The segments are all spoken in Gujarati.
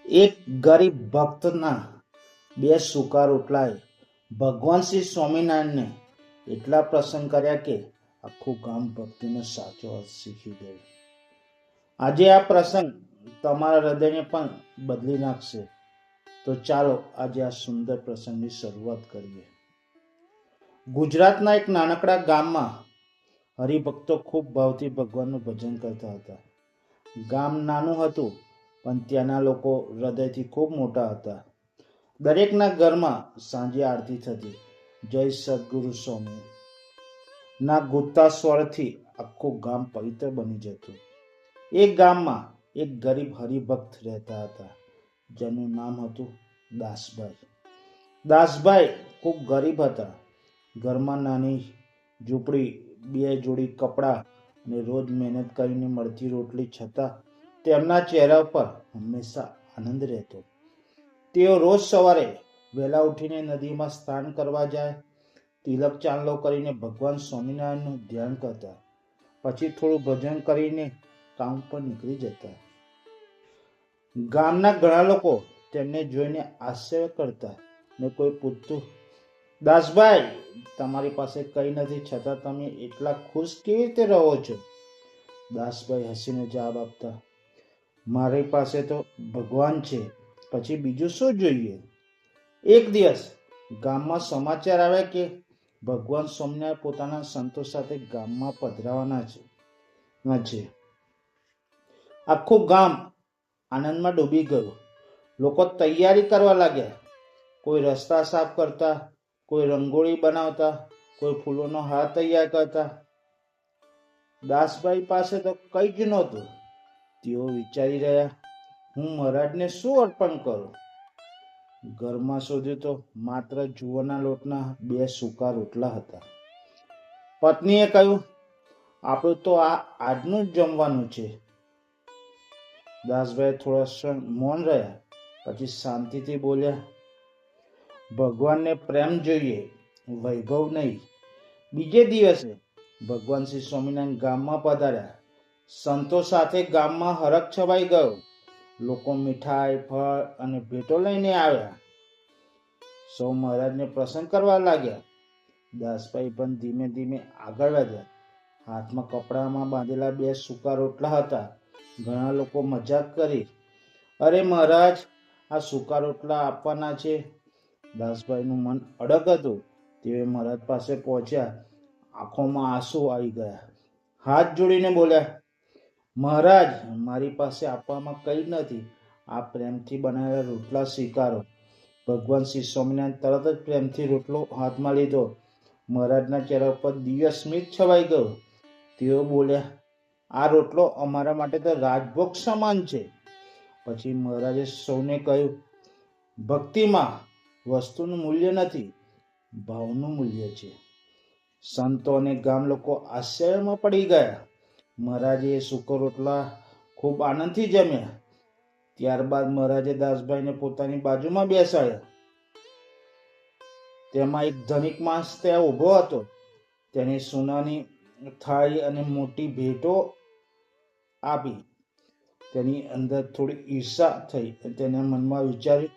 એક ગરીબ ભક્તના બે સૂકા રોટલાએ ભગવાન શ્રી સ્વામિનારાયણને એટલા પ્રસન્ન કર્યા કે આખું ગામ ભક્તિનો સાચો અર્થ શીખી ગયું. આજે આ પ્રસંગ તમારા હૃદયને પણ બદલી નાખશે. તો ચાલો આજે આ સુંદર પ્રસંગની શરૂઆત કરીએ. ગુજરાતના એક નાનકડા ગામમાં હરિભક્તો ખૂબ ભાવથી ભગવાનનું ભજન કરતા હતા. ગામ નાનું હતું, પણ ત્યાંના લોકો હૃદયથી ખૂબ મોટા હતા. દરેકના ઘરમાં સાંજે આરતી થતી. જય સદગુરુ સ્વામી ના ગુજતા સ્વરથી આખું ગામ પવિત્ર બની જતું. એ ગામમાં એક ગરીબ હરિભક્ત રહેતા હતા, જેનું નામ હતું દાસભાઈ. દાસભાઈ ખૂબ ગરીબ હતા. ઘરમાં નાની ઝૂંપડી, બે જોડી કપડાં અને રોજ મહેનત કરીને મળતી રોટલી છતાં તેમના ચહેરા પર હંમેશા આનંદ રહેતો. તેઓ રોજ સવારે વહેલા ઉઠીને નદીમાં સ્નાન કરવા જાય, તિલક ચાંદલો કરીને ભગવાન સ્વામિનારાયણનું ધ્યાન કરતા, પછી થોડું ભજન કરીને કામ પર નીકળી જતા. ગામના ઘણા લોકો તેમને જોઈને આશ્ચર્ય કરતા ને કોઈ પૂછતું, દાસભાઈ, તમારી પાસે કંઈ નથી છતાં તમે એટલા ખુશ કેવી રીતે રહો છો? દાસભાઈ હસીને જવાબ આપતા, મારી પાસે તો ભગવાન છે, પછી બીજું શું જોઈએ? એક દિવસ ગામમાં સમાચાર આવ્યા કે ભગવાન સ્વામિનારાયણ પોતાના સંતો સાથે ગામમાં પધરાવાના છે. આખું ગામ આનંદમાં ડૂબી ગયું. લોકો તૈયારી કરવા લાગ્યા. કોઈ રસ્તા સાફ કરતા, કોઈ રંગોળી બનાવતા, કોઈ ફૂલોનો હાર તૈયાર કરતા. દાસભાઈ પાસે તો કંઈ જ નહોતું. તેઓ વિચારી રહ્યા, હું મહારાજને શું અર્પણ કરું? ઘરમાં શોધ્યું તો માત્ર જુવારના લોટના બે સૂકા રોટલા હતા. પત્નીએ કહ્યું, આપણું તો આજનું જ જમવાનું છે. દાસભાઈ થોડા ક્ષણ મૌન રહ્યા, પછી શાંતિથી બોલ્યા, ભગવાનને પ્રેમ જોઈએ, વૈભવ નહીં. બીજે દિવસે ભગવાન શ્રી સ્વામિનારાયણ ગામમાં પધાર્યા. સંતો સાથે ગામમાં હરખ છવાઈ ગયો. લોકો મીઠાઈ, ફળ અને ભેટો લઈને આવ્યા. સૌ મહારાજને પ્રસન્ન કરવા લાગ્યા. દાસભાઈ પણ ધીમે ધીમે આગળ વધ્યા. હાથમાં કપડામાં બાંધેલા બે સૂકા રોટલા હતા. ઘણા લોકો મજાક કરી, અરે મહારાજ, આ સૂકા રોટલા આપવાના છે. દાસભાઈનું મન અડગ હતું. તેઓ મહારાજ પાસે પહોંચ્યા. આંખોમાં આંસુ આવી ગયા. હાથ જોડીને બોલ્યા, મહારાજ, મારી પાસે આપવામાં કંઈ નથી. આ પ્રેમથી બનાવેલા રોટલા સ્વીકારો. ભગવાન શ્રી સ્વામિનારાયણ તરત જ પ્રેમથી રોટલો હાથમાં લીધો. મહારાજના ચહેરા પર દિવ્ય સ્મિત છવાઈ ગયું. તેઓ બોલ્યા, આ રોટલો અમારા માટે તો રાજભોગ સમાન છે. પછી મહારાજે સૌને કહ્યું, ભક્તિમાં વસ્તુનું મૂલ્ય નથી, ભાવનું મૂલ્ય છે. સંતો અને ગામ લોકો આશ્ચર્યમાં પડી ગયા. મહારાજે એ સૂકો રોટલા ખૂબ આનંદથી જમ્યા. ત્યારબાદ મહારાજે દાસભાઈને પોતાની બાજુમાં બેસાડ્યા. તેમાં એક ધનિક માણસ ત્યાં ઊભો હતો. તેને સોનાની થાળી અને મોટી ભેટો આપી. તેની અંદર થોડી ઈર્ષા થઈ. તેને મનમાં વિચાર્યું,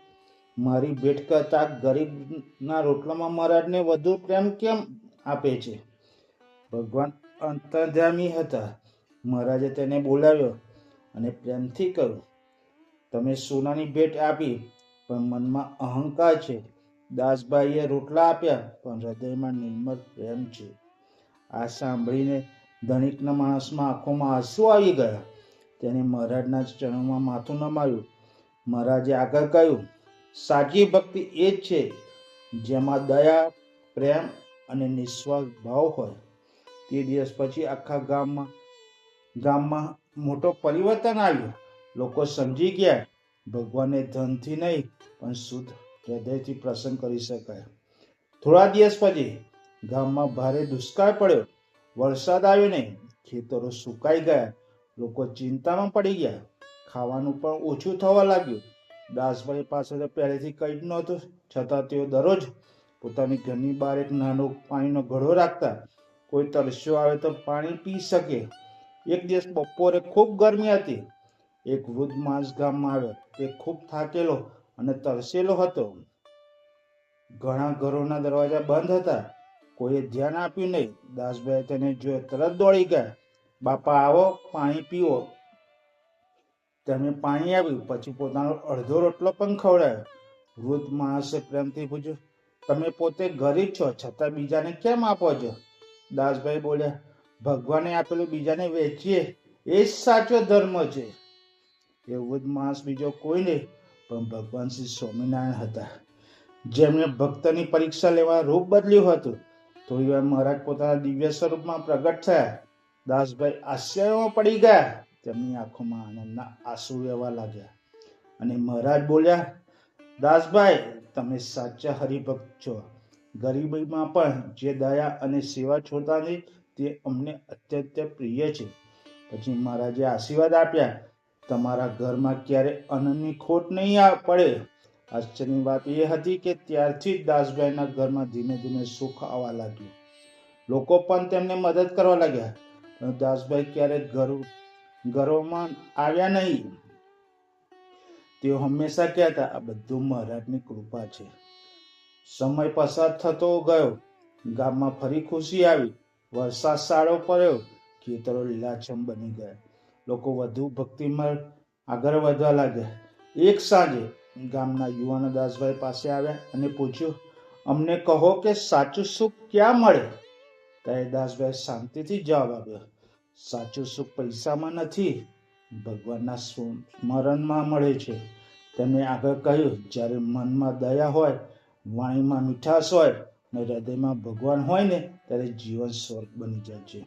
મારી ભેટ કરતા ગરીબના રોટલામાં મહારાજને વધુ પ્રેમ કેમ આપે છે? ભગવાન અંતર્યામી હતા. મહારાજે તેને બોલાવ્યો અને પ્રેમથી કહ્યું, તમે સોનાની ભેટ આપી, પણ મનમાં અહંકાર છે. દાસભાઈએ રોટલા આપ્યા, પણ હૃદયમાં નિર્મળ પ્રેમ છે. આ સાંભળીને ધનિકના માણસમાં આંખોમાં આંસુ આવી ગયા. તેને મહારાજના ચરણોમાં માથું નમાવ્યું. મહારાજે આગળ કહ્યું, સાચી ભક્તિ એ જ છે જેમાં દયા, પ્રેમ અને નિસ્વાર્થ ભાવ હોય. તે દિવસ પછી આખા ગામમાં મોટો પરિવર્તન આવ્યું. લોકો સમજી ગયા, ભગવાનને ધનથી નહીં, પણ શુદ્ધ હૃદયથી પ્રસન્ન કરી શકાય. થોડા દિવસ પછી ગામમાં ભારે દુષ્કાળ પડ્યો. વરસાદ આવ્યો નહીં. ખેતરો સુકાઈ ગયા. લોકો ચિંતામાં પડી ગયા. ખાવાનું પણ ઓછું થવા લાગ્યું. દાસભાઈ પાસે તો પહેલેથી કંઈ જ નહોતું, છતાં તેઓ દરરોજ પોતાની ઘરની બહાર એક નાનો પાણીનો ઘડો રાખતા. કોઈ તરસ્યો આવે તો પાણી પી શકે. એક દિવસ બપોરે ખૂબ ગરમી હતી. એક વૃદ્ધ માણસ ગામમાં આવ્યો. તે ખૂબ થાકેલો અને તરસેલો હતો. ઘણા ઘરોના દરવાજા બંધ હતા. કોઈએ ધ્યાન આપ્યું નહીં. દાસભાઈ તેને જોઈ તરત દોડી ગયા. બાપા આવો, પાણી પીવો. તેમણે પાણી આપ્યું, પછી પોતાનો અડધો રોટલો પણ ખવડાવ્યો. વૃદ્ધ માણસે પ્રેમથી પૂછ્યું, તમે પોતે ગરીબ છો, છતાં બીજાને કેમ આપો છો? દાસભાઈ બોલ્યા, ભગવાને આપેલું બીજાને વેચીએ એ જ સાચો ધર્મ છે. એ વૃદ્ધ માણસ બીજો કોઈ નહીં પણ ભગવાન શ્રી સ્વામિનારાયણ હતા, જેમણે ભક્તની પરીક્ષા લેવા રૂપ બદલ્યું હતું. થોડી વાર મહારાજ પોતાના દિવ્ય સ્વરૂપમાં પ્રગટ થયા. દાસભાઈ આશ્ચર્યમાં પડી ગયા. તેમની આંખોમાં આનંદના આંસુ વહેવા લાગ્યા અને મહારાજ બોલ્યા, દાસભાઈ, તમે સાચા હરિભક્ત છો. ગરીબીમાં પણ જે દયા અને સેવા છોડતા નથી તે અમને અત્યંત પ્રિય છે. પછી મહારાજે આશીર્વાદ આપ્યા, તમારા ઘરમાં ક્યારે અન્નની ખોટ નહીં પડે. આશ્ચર્યની વાત એ હતી કે ત્યારથી જ દાસભાઈના ઘરમાં ધીમે ધીમે સુખ આવવા લાગ્યું. લોકો પણ તેમને મદદ કરવા લાગ્યા. પણ દાસભાઈ ક્યારેક ઘરોમાં આવ્યા નહીં. તેઓ હંમેશા કહેતા, આ બધું મહારાજની કૃપા છે. સમય પસાર થતો ગયો. ગામમાં ફરી ખુશી આવી. વરસાદ સારો પડ્યો. ખેતરો લીલાછમ બની ગયા. લોકો વધુ ભક્તિમાં આગળ વધવા લાગ્યા. એક સાંજે ગામના યુવાનો દાસભાઈ પાસે આવ્યા અને પૂછ્યું, અમને કહો કે સાચું સુખ ક્યાં મળે? ત્યારે દાસભાઈ શાંતિથી જવાબ આપ્યો, સાચું સુખ પૈસામાં નથી, ભગવાનના સ્મરણમાં મળે છે. તેમણે આગળ કહ્યું, જ્યારે મનમાં દયા હોય, વાણીમાં મીઠાશ હોય અને હૃદયમાં ભગવાન હોય ને, ત્યારે જીવન સ્વર્ગ બની જાય છે.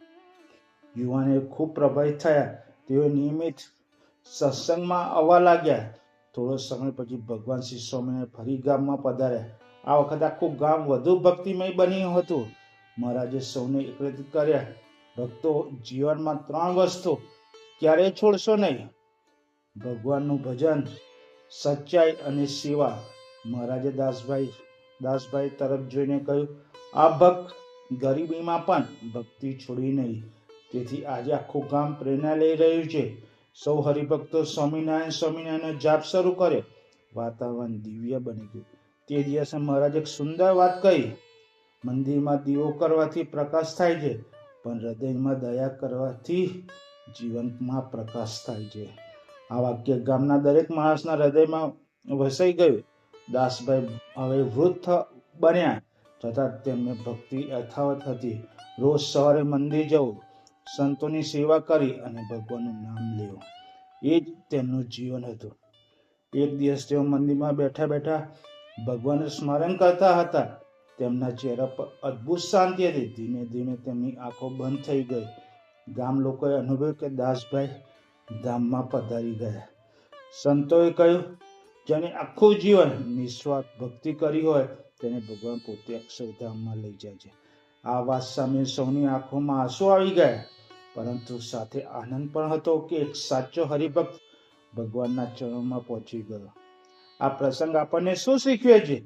યુવાને ખૂબ પ્રભાવિત થયા. તેઓ નિયમિત સત્સંગમાં આવવા લાગ્યા. થોડો સમય પછી ભગવાન શ્રી સ્વામિનારાયણ ફરી ગામમાં પધાર્યા. આ વખત આખું ગામ વધુ ભક્તિમય બન્યું હતું. મહારાજે સૌને એકત્રિત કર્યા. ભક્તો, જીવનમાં 3 વસ્તુ ક્યારેય છોડશો નહીં: ભગવાનનું ભજન, સચ્ચાઈ અને સેવા. મહારાજે દાસભાઈ તરફ જોઈને કહ્યું, આ ભક્ત ગરીબીમાં પણ ભક્તિ છોડી નહીં. તેથી આજે આખું ગામ પ્રેરણા લઈ રહ્યું છે. સૌ હરિભક્તો સ્વામિનારાયણ સ્વામિનારાયણનો જાપ શરૂ કર્યો. વાતાવરણ દિવ્ય બની ગયું. તે દિવસે મહારાજે એક સુંદર વાત કહી, મંદિરમાં દીવો કરવાથી પ્રકાશ થાય છે, પણ હૃદયમાં દયા કરવાથી જીવનમાં પ્રકાશ થાય છે. આ વાક્ય ગામના દરેક માણસના હૃદયમાં વસાઈ ગયું. દાસભાઈ હવે વૃદ્ધ બન્યા, છતાં તેમને ભક્તિ યથાવત હતી. રોજ સવારે મંદિર જવું, સંતોની સેવા કરી અને ભગવાનનું નામ લેવું, એ જ તેમનું જીવન હતું. એક દિવસ તેઓ મંદિરમાં બેઠા બેઠા ભગવાનનું સ્મરણ કરતા હતા. તેમના ચહેરા પર અદ્ભુત શાંતિ હતી. ધીમે ધીમે તેમની આંખો બંધ થઈ ગઈ. ગામ લોકોએ અનુભવ્યું કે દાસભાઈ ધામમાં પધારી ગયા. સંતોએ કહ્યું, જેને આખું જીવન નિસ્વાર્થ ભક્તિ કરી હોય તેને ભગવાન પોતે અક્ષરધામમાં લઈ જાય છે. આ વાત સામે સૌની આંખોમાં આંસુ આવી ગયા, પરંતુ સાથે આનંદ પણ હતો કે એક સાચો હરિભક્ત ભગવાનના ચરણોમાં પહોંચી ગયો. આ પ્રસંગ આપણને શું શીખવે છે?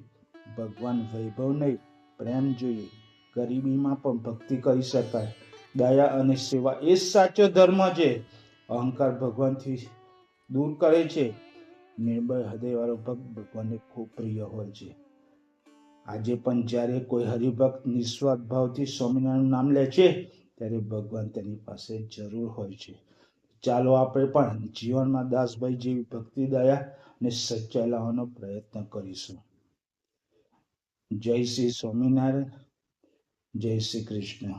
ભગવાન વૈભવ નહીં, પ્રેમ જોઈએ. ગરીબીમાં પણ ભક્તિ કરી શકાય. દયા અને સેવા એ જ સાચો ધર્મ છે. અહંકાર ભગવાનથી દૂર કરે છે. નિર્ભય હૃદયવાળો ભક્ત ભગવાનને ખૂબ પ્રિય હોય છે. આજે પણ જ્યારે કોઈ હરિભક્ત નિસ્વાર્થ ભાવથી સ્વામિનારાયણનું નામ લે છે, ત્યારે ભગવાન તેની પાસે જરૂર હોય છે. ચાલો આપણે પણ જીવનમાં દાસભાઈ જેવી ભક્તિ, દયા અને સચ્ચાઈ લાવવાનો પ્રયત્ન કરીશું. જય શ્રી સ્વામિનારાયણ. જય શ્રી કૃષ્ણ.